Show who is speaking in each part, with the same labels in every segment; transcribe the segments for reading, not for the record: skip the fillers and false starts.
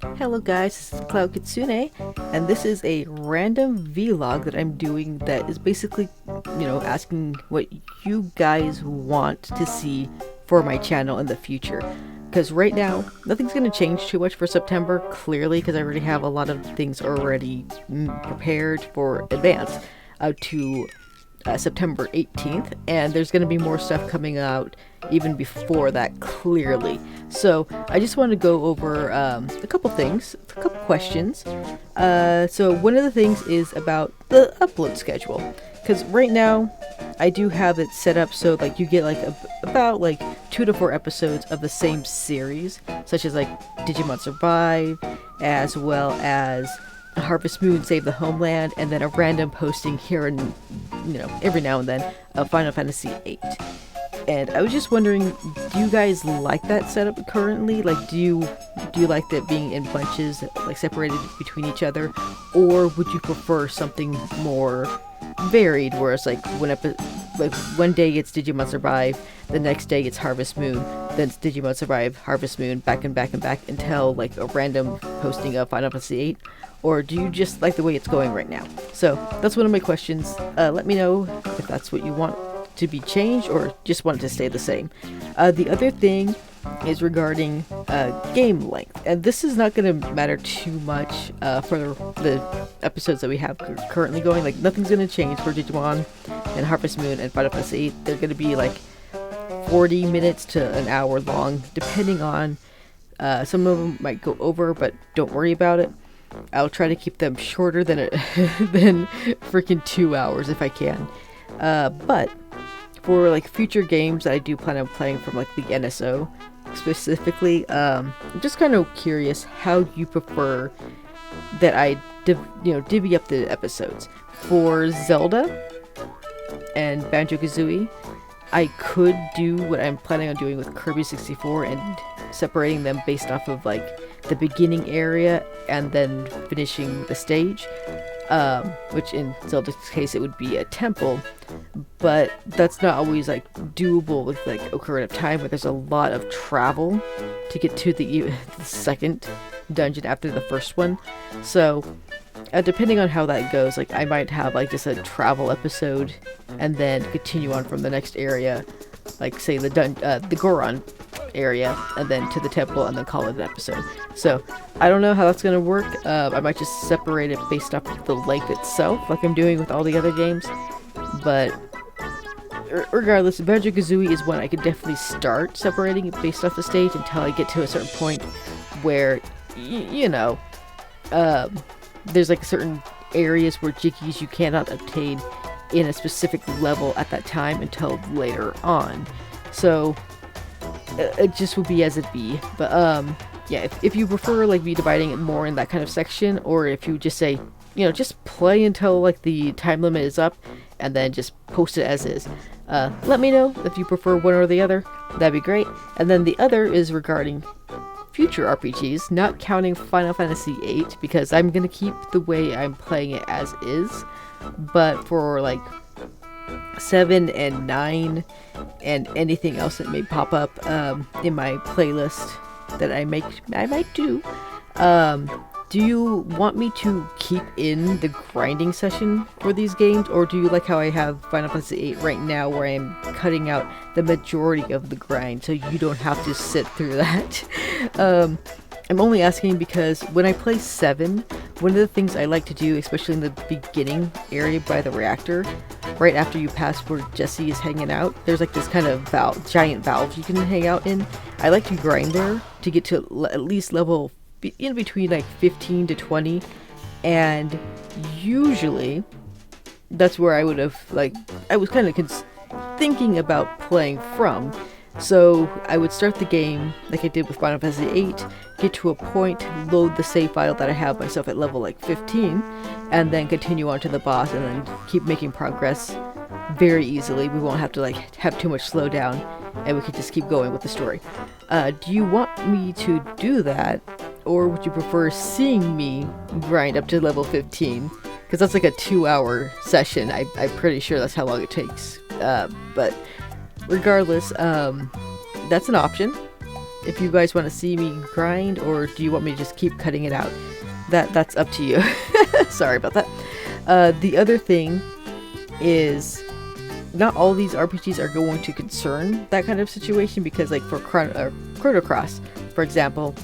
Speaker 1: Hello guys, this is Cloud Kitsune, and this is a random vlog that I'm doing that is basically, asking what you guys want to see for my channel in the future. Because right now, nothing's going to change too much for September, clearly, because I already have a lot of things already prepared for advance out to September 18th, and there's going to be more stuff coming out even before that, clearly. So I just want to go over a couple things, a couple questions. So one of the things is about the upload schedule, because right now I do have it set up so like you get like about like 2 to 4 episodes of the same series, such as like Digimon Survive, as well as Harvest Moon Save the Homeland, and then a random posting here and every now and then of Final Fantasy VIII. And I was just wondering, do you guys like that setup currently? Like, do you like that being in bunches, like separated between each other, or would you prefer something more varied, where it's like like one day it's Digimon Survive, the next day it's Harvest Moon, then it's Digimon Survive, Harvest Moon, back and back and back until like a random posting of Final Fantasy VIII? Or do you just like the way it's going right now? So that's one of my questions. Let me know if that's what you want to be changed or just want it to stay the same. The other thing is regarding game length, and this is not going to matter too much for the episodes that we have currently going. Like, nothing's going to change for Digimon and Harvest Moon and Final Fantasy VIII. They're going to be like 40 minutes to an hour long, depending on some of them might go over, but don't worry about it. I'll try to keep them shorter than than freaking 2 hours if I can. But for like future games that I do plan on playing from like the NSO specifically, I'm just kind of curious how you prefer that I divvy up the episodes. For Zelda and Banjo-Kazooie, I could do what I'm planning on doing with Kirby 64 and separating them based off of like the beginning area and then finishing the stage, which in Zelda's case it would be a temple, but that's not always like doable with like Ocarina of Time, where there's a lot of travel to get to the second dungeon after the first one. So depending on how that goes, like I might have like just a travel episode and then continue on from the next area, like say the Goron area, and then to the temple, and then call it an episode. So I don't know how that's gonna work. I might just separate it based off of the length itself, like I'm doing with all the other games. But regardless, Banjo-Kazooie is one I could definitely start separating it based off the stage until I get to a certain point where there's like certain areas where Jikis you cannot obtain in a specific level at that time until later on. So it just would be as it be. But yeah, if you prefer like me dividing it more in that kind of section, or if you just say just play until like the time limit is up and then just post it as is, let me know if you prefer one or the other. That'd be great. And then the other is regarding future RPGs, not counting Final Fantasy VIII, because I'm gonna keep the way I'm playing it as is. But for like 7 and 9 and anything else that may pop up in my playlist that I might do, do you want me to keep in the grinding session for these games, or do you like how I have Final Fantasy VIII right now, where I'm cutting out the majority of the grind so you don't have to sit through that? I'm only asking because when I play 7, one of the things I like to do, especially in the beginning area by the reactor, right after you pass where Jessie is hanging out, there's like this kind of giant valve you can hang out in. I like to grind there to get to at least level in between like 15 to 20, and usually that's where I would have I was kind of thinking about playing from. So I would start the game like I did with Final Fantasy VIII, get to a point, load the save file that I have myself at level like 15, and then continue on to the boss, and then keep making progress very easily. We won't have to like have too much slowdown, and we can just keep going with the story. Do you want me to do that, or would you prefer seeing me grind up to level 15? Because that's like a 2-hour session. I'm pretty sure that's how long it takes. But regardless, that's an option. if you guys want to see me grind, or do you want me to just keep cutting it out? That's up to you. Sorry about that. The other thing is, not all these RPGs are going to concern that kind of situation, because like for Chrono Cross, for example,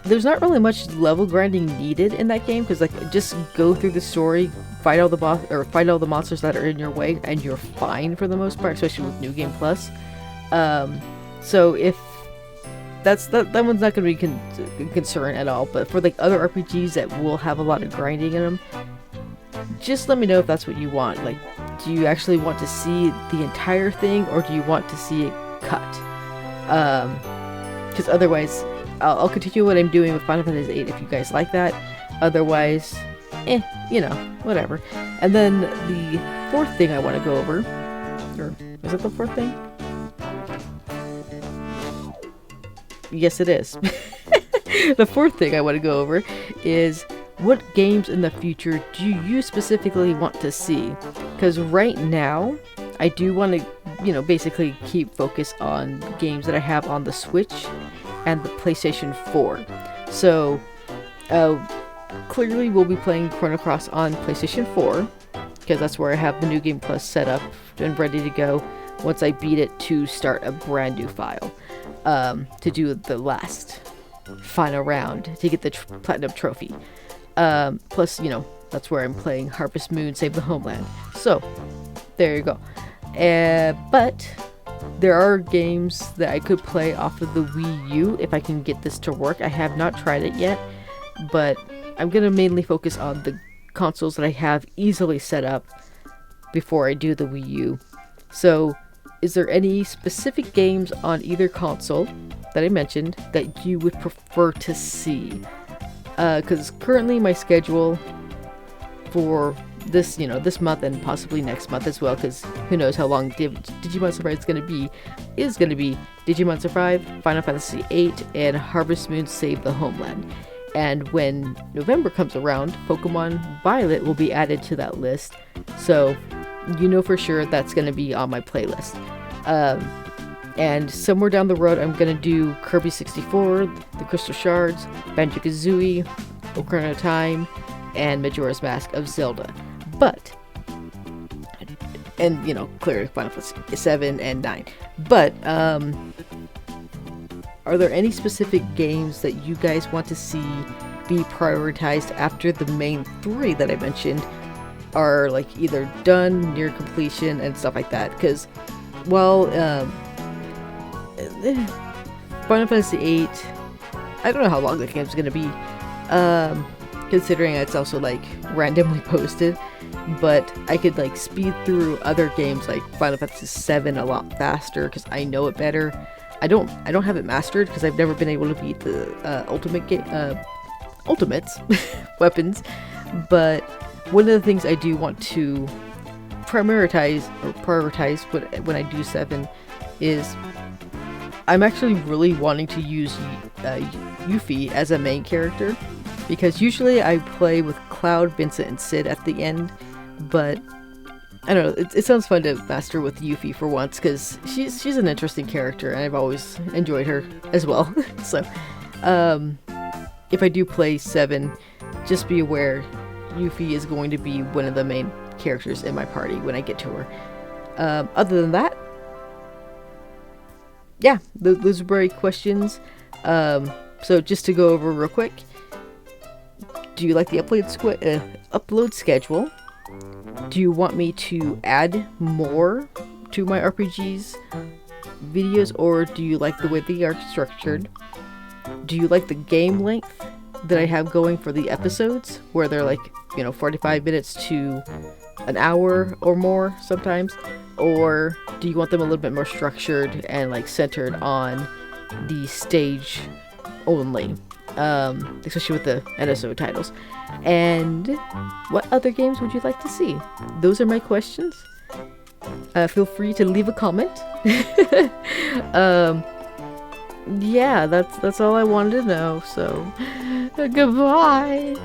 Speaker 1: there's not really much level grinding needed in that game, because like just go through the story, fight all the monsters that are in your way, and you're fine for the most part, especially with New Game Plus. So if that one's not going to be a concern at all. But for like other RPGs that will have a lot of grinding in them, just let me know if that's what you want. Like, do you actually want to see the entire thing, or do you want to see it cut? Because otherwise, I'll continue what I'm doing with Final Fantasy VIII if you guys like that. Otherwise, you know, whatever. And then the fourth thing I want to go over, or is it the fourth thing? Yes, it is. The fourth thing I want to go over is, what games in the future do you specifically want to see? Because right now, I do want to, you know, basically keep focus on games that I have on the Switch and the PlayStation 4. So, clearly we'll be playing Chrono Cross on PlayStation 4, because that's where I have the New Game Plus set up and ready to go once I beat it to start a brand new file. To do the last final round to get the Platinum Trophy. Plus, you know, that's where I'm playing Harvest Moon Save the Homeland. So, there you go. But there are games that I could play off of the Wii U if I can get this to work. I have not tried it yet, but I'm going to mainly focus on the consoles that I have easily set up before I do the Wii U. So, is there any specific games on either console that I mentioned that you would prefer to see? Because currently my schedule for this, you know, this month and possibly next month as well, because who knows how long Digimon Survive is going to be Digimon Survive, Final Fantasy VIII, and Harvest Moon Save the Homeland. And when November comes around, Pokemon Violet will be added to that list. So, you know for sure that's going to be on my playlist. And somewhere down the road, I'm going to do Kirby 64, the Crystal Shards, Banjo-Kazooie, Ocarina of Time, and Majora's Mask of Zelda. But, and you know, clearly Final Fantasy 7 and 9. But, are there any specific games that you guys want to see be prioritized after the main three that I mentioned are like either done, near completion, and stuff like that? Because, well, Final Fantasy VIII, I don't know how long the game's gonna be, considering it's also like randomly posted, but I could like speed through other games like Final Fantasy VII a lot faster because I know it better. I don't have it mastered because I've never been able to beat the ultimates weapons, but one of the things I do want to prioritize when I do 7 is I'm actually really wanting to use Yuffie as a main character, because usually I play with Cloud, Vincent, and Sid at the end, but I don't know, it sounds fun to master with Yuffie for once, because she's an interesting character and I've always enjoyed her as well. So if I do play 7, just be aware Yuffie is going to be one of the main characters in my party when I get to her. Other than that, yeah, those are great questions. So just to go over real quick, do you like the upload schedule? Do you want me to add more to my RPGs videos, or do you like the way they are structured? Do you like the game length that I have going for the episodes, where they're like, you know, 45 minutes to an hour or more sometimes? Or do you want them a little bit more structured and like centered on the stage only, especially with the NSO titles? And what other games would you like to see? Those are my questions. Feel free to leave a comment. Yeah, that's all I wanted to know, so goodbye.